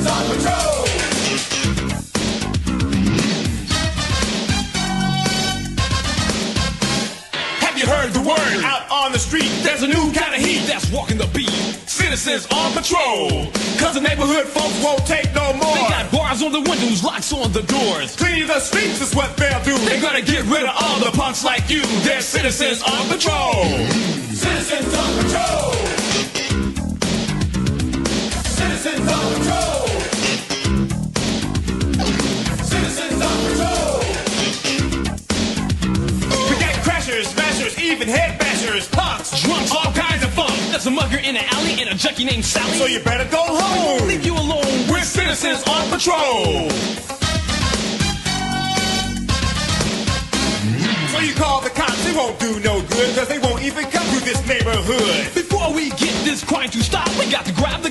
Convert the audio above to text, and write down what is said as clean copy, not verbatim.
Citizens on patrol. Have you heard the word out on the street? There's a new kind of heat that's walking the beat. Citizens on patrol. Cause the neighborhood folks won't take no more. They got bars on the windows, locks on the doors. Cleaning the streets is what they'll do. They're gonna get rid of all the punks like you. They're citizens on patrol. Citizens on patrol. Citizens on patrol. Citizens on patrol. We got crashers, smashers, even head bashers, punks, drunks, all kinds of fun. There's a mugger in an alley and a junkie named Sally. So you better go home. We'll leave you alone. We're citizens on patrol. So you call the cops, they won't do no good, cause they won't even come through this neighborhood. Before we get this crime to stop, we got to grab the